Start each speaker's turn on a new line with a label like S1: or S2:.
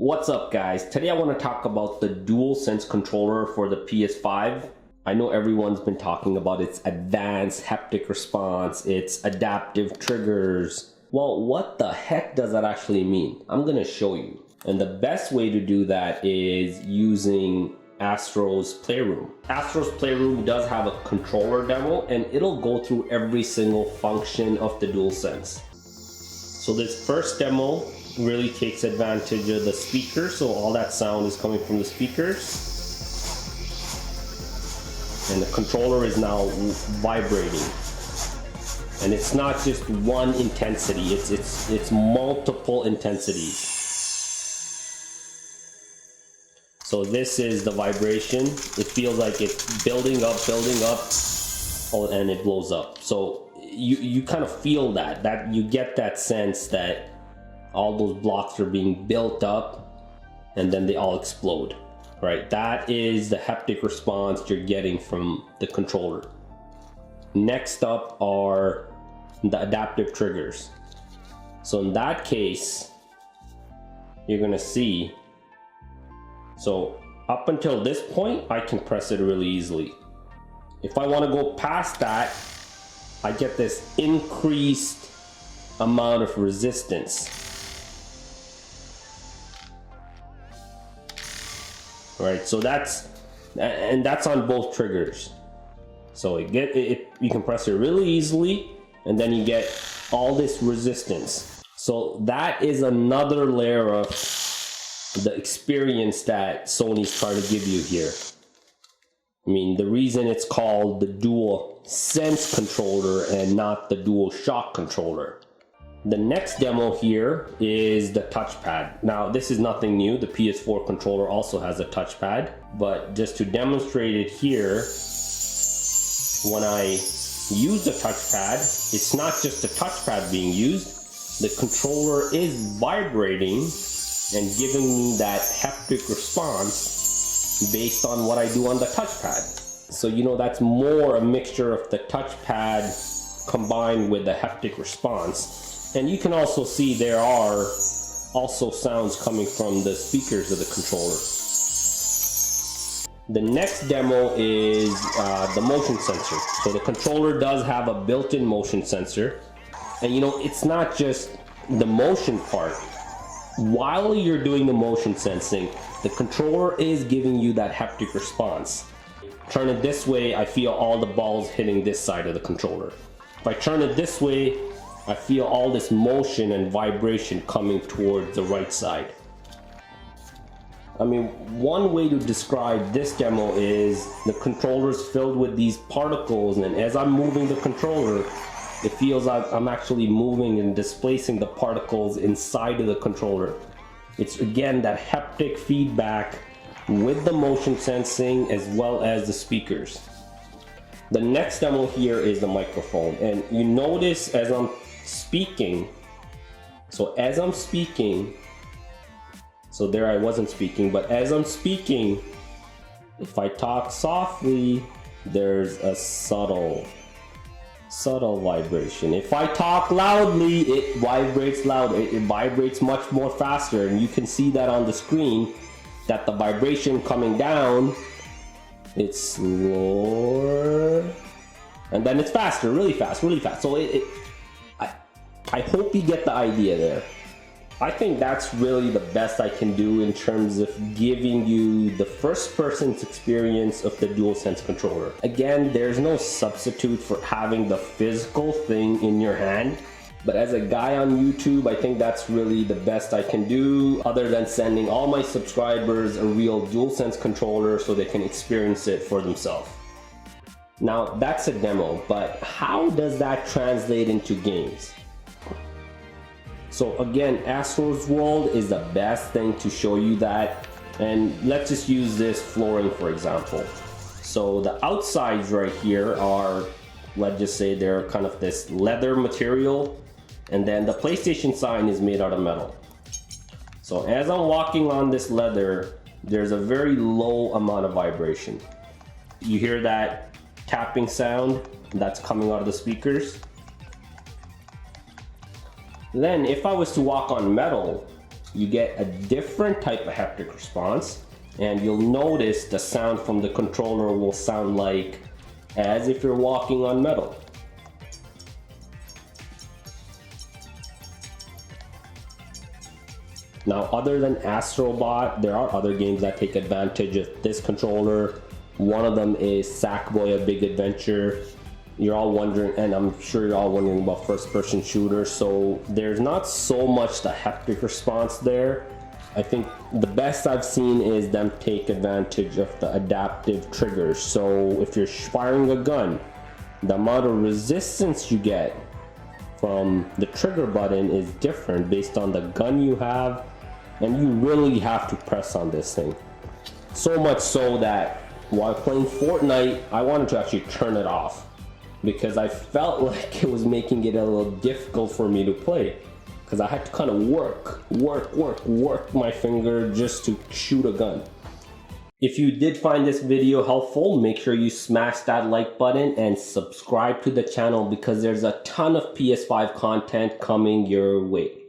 S1: What's up guys? Today I want to talk about the DualSense controller for the PS5. I know everyone's been talking about its advanced haptic response, its adaptive triggers. Well, what the heck does that actually mean? I'm going to show you. And the best way to do that is using Astros Playroom. Astros Playroom does have a controller demo and it'll go through every single function of the DualSense. So this first demo really takes advantage of the speakers, so all that sound is coming from the speakers. And the controller is now vibrating. And it's not just one intensity, it's multiple intensities. So this is the vibration. It feels like it's building up, and it blows up. So you kind of feel that you get that sense that all those blocks are being built up and then they all explode, right? That is the haptic response you're getting from the controller. Next up are the adaptive triggers. So in that case, you're gonna see, so up until this point, I can press it really easily. If I wanna go past that, I get this increased amount of resistance. Right, so that's on both triggers. So you can press it really easily, and then you get all this resistance. So that is another layer of the experience that Sony's trying to give you here. I mean, the reason it's called the DualSense controller and not the DualShock controller. The next demo here is the touchpad. Now, this is nothing new. The PS4 controller also has a touchpad, but just to demonstrate it here, when I use the touchpad, it's not just the touchpad being used. The controller is vibrating and giving me that haptic response based on what I do on the touchpad. So, you know, that's more a mixture of the touchpad combined with the haptic response. And you can also see there are also sounds coming from the speakers of the controller. The next demo is the motion sensor. So the controller does have a built-in motion sensor. And you know, it's not just the motion part. While you're doing the motion sensing, the controller is giving you that haptic response. Turn it this way, I feel all the balls hitting this side of the controller. If I turn it this way, I feel all this motion and vibration coming towards the right side. I mean, one way to describe this demo is the controller's filled with these particles, and as I'm moving the controller, it feels like I'm actually moving and displacing the particles inside of the controller. It's again that haptic feedback with the motion sensing as well as the speakers. The next demo here is the microphone, and you notice as I'm speaking, so there I wasn't speaking, but as I'm speaking, if I talk softly, there's a subtle vibration. If I talk loudly, it vibrates louder. It vibrates much more faster, and you can see that on the screen, that the vibration coming down, it's slower, and then it's faster, really fast. So I hope you get the idea there. I think that's really the best I can do in terms of giving you the first person's experience of the DualSense controller. Again, there's no substitute for having the physical thing in your hand. But as a guy on YouTube, I think that's really the best I can do, other than sending all my subscribers a real DualSense controller so they can experience it for themselves. Now, that's a demo, but how does that translate into games? So again, Astros World is the best thing to show you that. And let's just use this flooring for example. So the outsides right here are, let's just say they're kind of this leather material, and then the PlayStation sign is made out of metal. So as I'm walking on this leather, there's a very low amount of vibration. You hear that tapping sound that's coming out of the speakers. Then if I was to walk on metal, you get a different type of haptic response, and you'll notice the sound from the controller will sound like as if you're walking on metal. Now, other than Astrobot, there are other games that take advantage of this controller. One of them is Sac Boy: A Big Adventure. You're all wondering, and I'm sure you're all wondering about first-person shooters, so there's not so much the haptic response there. I think the best I've seen is them take advantage of the adaptive triggers. So if you're firing a gun, the amount of resistance you get from the trigger button is different based on the gun you have, and you really have to press on this thing. So much so that while playing Fortnite, I wanted to actually turn it off because I felt like it was making it a little difficult for me to play, because I had to kind of work my finger just to shoot a gun. If you did find this video helpful, make sure you smash that like button and subscribe to the channel, because there's a ton of PS5 content coming your way.